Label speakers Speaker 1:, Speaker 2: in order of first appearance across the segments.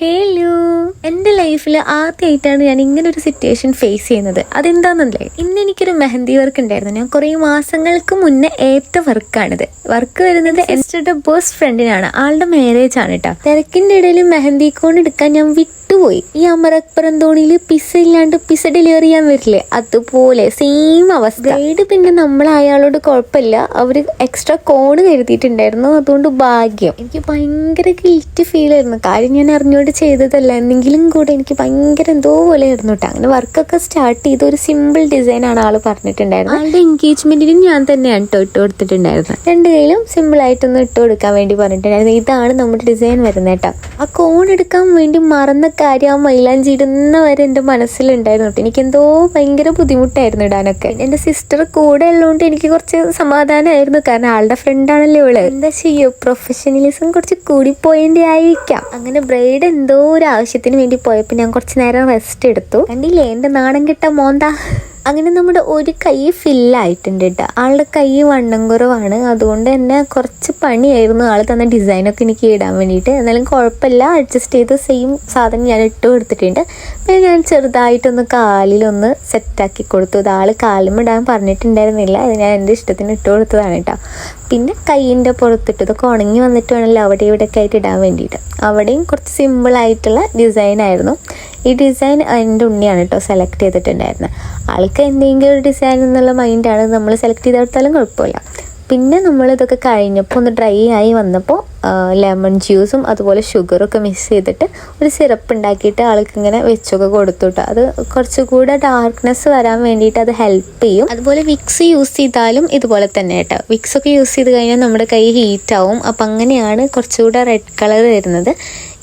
Speaker 1: Hello, എൻ്റെ ലൈഫിൽ ആദ്യമായിട്ടാണ് ഞാൻ ഇങ്ങനെ ഒരു സിറ്റുവേഷൻ ഫേസ് ചെയ്യുന്നത്. അതെന്താണെന്നല്ലേ, ഇന്ന് എനിക്കൊരു മെഹന്തി വർക്ക് ഉണ്ടായിരുന്നു. ഞാൻ കുറേ മാസങ്ങൾക്ക് മുന്നേ ഏറ്റ വർക്കാണിത്. വർക്ക് വരുന്നത് എൻ്റെ ബെസ്റ്റ് ഫ്രണ്ടിനാണ്. ആളുടെ മാരേജ് ആണ് കേട്ടോ. തിരക്കിൻ്റെ ഇടയിൽ മെഹന്തി കോൺ എടുക്കാൻ ഞാൻ വിട്ടുപോയി. ഈ അമരപ്പുറം തോണിയിൽ പിസ്സ ഇല്ലാണ്ട് പിസ്സ ഡെലിവറി ചെയ്യാൻ വരില്ലേ, അതുപോലെ സെയിം അവസ്ഥ. ബ്രൈഡ് പിന്നെ നമ്മൾ അയാളോട് കുഴപ്പമില്ല, അവർ എക്സ്ട്രാ കോണ് കരുതിയിട്ടുണ്ടായിരുന്നു. അതുകൊണ്ട് ഭാഗ്യം. എനിക്ക് ഭയങ്കര ഗിൽറ്റ് ഫീൽ ആയിരുന്നു. കാര്യം ഞാൻ അറിഞ്ഞുകൊണ്ട് ചെയ്തതല്ല, എന്തെങ്കിലും കൂടെ എനിക്ക് ഭയങ്കര എന്തോ പോലെ ആയിരുന്നു കേട്ടോ. അങ്ങനെ വർക്കൊക്കെ സ്റ്റാർട്ട് ചെയ്ത് ഒരു സിമ്പിൾ ഡിസൈൻ ആണ് ആള് പറഞ്ഞിട്ടുണ്ടായിരുന്നത്. ആളുടെ എൻഗേജ്മെന്റിനും ഞാൻ തന്നെയാണ് ഇട്ട് കൊടുത്തിട്ടുണ്ടായിരുന്നത്. രണ്ട് കയ്യിലും സിമ്പിൾ ആയിട്ടൊന്ന് ഇട്ട് കൊടുക്കാൻ വേണ്ടി പറഞ്ഞിട്ടുണ്ടായിരുന്നു. ഇതാണ് നമ്മുടെ ഡിസൈൻ വരുന്നത് കേട്ടോ. ആ കോൺ എടുക്കാൻ വേണ്ടി മറന്ന കാര്യം ആ മൈലാഞ്ചി ഇടുന്ന വരെ എൻ്റെ മനസ്സിലുണ്ടായിരുന്നു കേട്ടോ. എനിക്കെന്തോ ഭയങ്കര ബുദ്ധിമുട്ടായിരുന്നു ഇടാനൊക്കെ. എൻ്റെ സിസ്റ്റർ കൂടെ ഉള്ളതുകൊണ്ട് എനിക്ക് കുറച്ച് സമാധാനമായിരുന്നു. കാരണം ആളുടെ ഫ്രണ്ടാണല്ലോ ഇവള്. എന്താ ചെയ്യോ, പ്രൊഫഷണലിസം കുറച്ച് കൂടിപ്പോയതിൻ്റെ ആയിരിക്കാം. അങ്ങനെ ബ്രൈഡ് എന്തോ ഒരു ആവശ്യത്തിന് വേണ്ടി പോയപ്പോൾ ഞാൻ കുറച്ച് നേരം റെസ്റ്റ് എടുത്തു. കണ്ടില്ലേ എൻ്റെ നാണം കെട്ട മോന്താ. അങ്ങനെ നമ്മുടെ ഒരു കൈ ഫില്ലായിട്ടുണ്ട് കേട്ടോ. ആളുടെ കൈ വണ്ണം കുറവാണ്, അതുകൊണ്ട് തന്നെ കുറച്ച് പണിയായിരുന്നു ആൾ തന്ന ഡിസൈനൊക്കെ എനിക്ക് ഇടാൻ വേണ്ടിയിട്ട്. എന്നാലും കുഴപ്പമില്ല, അഡ്ജസ്റ്റ് ചെയ്ത് സെയിം സാധനം ഞാൻ ഇട്ട് കൊടുത്തിട്ടുണ്ട്. പിന്നെ ഞാൻ ചെറുതായിട്ടൊന്ന് കാലിലൊന്ന് സെറ്റാക്കി കൊടുത്തു. ഇത് ആൾ കാലുമിടാൻ പറഞ്ഞിട്ടുണ്ടായിരുന്നില്ല, അത് ഞാൻ എൻ്റെ ഇഷ്ടത്തിന് ഇട്ട് കൊടുത്തതാണ് കേട്ടോ. പിന്നെ കൈയിൻ്റെ പുറത്തിട്ട് ഇതൊക്കെ ഉണങ്ങി വന്നിട്ട് വേണമല്ലോ അവിടെ ഇവിടെയൊക്കെ ആയിട്ട് ഇടാൻ വേണ്ടിയിട്ട്. അവിടെയും കുറച്ച് സിമ്പിളായിട്ടുള്ള ഡിസൈനായിരുന്നു. ഈ ഡിസൈൻ എൻ്റെ ഉണ്ണിയാണ് കേട്ടോ സെലക്ട് ചെയ്തിട്ടുണ്ടായിരുന്നത്. ആൾക്ക് എന്തെങ്കിലും ഒരു ഡിസൈൻ എന്നുള്ള മൈൻഡാണ്, നമ്മൾ സെലക്ട് ചെയ്തെടുത്താലും കുഴപ്പമില്ല. പിന്നെ നമ്മളിതൊക്കെ കഴിഞ്ഞപ്പോൾ ഒന്ന് ഡ്രൈ ആയി വന്നപ്പോൾ ലെമൺ ജ്യൂസും അതുപോലെ ഷുഗറൊക്കെ മിക്സ് ചെയ്തിട്ട് ഒരു സിറപ്പ് ഉണ്ടാക്കിയിട്ട് ആൾക്ക് ഇങ്ങനെ വെച്ചൊക്കെ കൊടുത്തു കേട്ടോ. അത് കുറച്ചുകൂടെ ഡാർക്ക്നെസ് വരാൻ വേണ്ടിയിട്ട് അത് ഹെൽപ്പ് ചെയ്യും. അതുപോലെ വിക്സ് യൂസ് ചെയ്താലും ഇതുപോലെ തന്നെ കേട്ടോ. വിക്സ് ഒക്കെ യൂസ് ചെയ്ത് കഴിഞ്ഞാൽ നമ്മുടെ കൈ ഹീറ്റ് ആവും. അപ്പം അങ്ങനെയാണ് കുറച്ചുകൂടെ റെഡ് കളർ വരുന്നത്.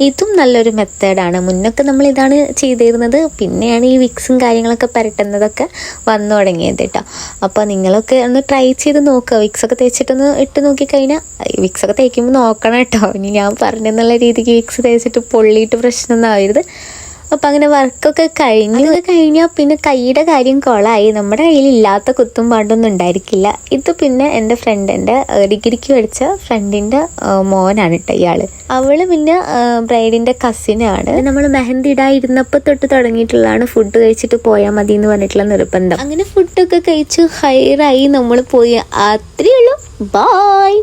Speaker 1: ഇതും നല്ലൊരു മെത്തേഡാണ്. മുന്നൊക്കെ നമ്മൾ ഇതാണ് ചെയ്തിരുന്നത്, പിന്നെയാണ് ഈ വിക്സും കാര്യങ്ങളൊക്കെ പരട്ടുന്നതൊക്കെ വന്നു തുടങ്ങിയത് കേട്ടോ. അപ്പോൾ നിങ്ങളൊക്കെ ഒന്ന് ട്രൈ ചെയ്ത് നോക്കുക. വിക്സൊക്കെ തേച്ചിട്ടൊന്ന് ഇട്ട് നോക്കിക്കഴിഞ്ഞാൽ, വിക്സൊക്കെ തേക്കുമ്പോൾ നോക്കണം കേട്ടോ. ഇനി ഞാൻ പറഞ്ഞെന്നുള്ള രീതിക്ക് വിക്സ് തേച്ചിട്ട് പൊള്ളിയിട്ട് പ്രശ്നമൊന്നും ആവരുത്. അപ്പം അങ്ങനെ വർക്കൊക്കെ കഴിഞ്ഞാൽ പിന്നെ കൈയുടെ കാര്യം കൊളായി. നമ്മുടെ കയ്യിൽ ഇല്ലാത്ത കുത്തും പാണ്ടൊന്നും ഉണ്ടായിരിക്കില്ല. ഇത് പിന്നെ എൻ്റെ ഫ്രണ്ടിൻ്റെ ഡിഗ്രിക്ക് പഠിച്ച ഫ്രണ്ടിൻ്റെ മോനാണ് കേട്ടോ ഇയാള്. അവള് പിന്നെ ബ്രൈഡിൻ്റെ കസിനാണ്. നമ്മൾ മെഹന്തി ഇടായിരുന്നപ്പോൾ തൊട്ട് തുടങ്ങിയിട്ടുള്ളതാണ് ഫുഡ് കഴിച്ചിട്ട് പോയാൽ മതി എന്ന് പറഞ്ഞിട്ടുള്ള നിർബന്ധം. അങ്ങനെ ഫുഡൊക്കെ കഴിച്ച് ഹൈറായി നമ്മൾ പോയി. അത്രയേ ഉള്ളൂ. ബായ്.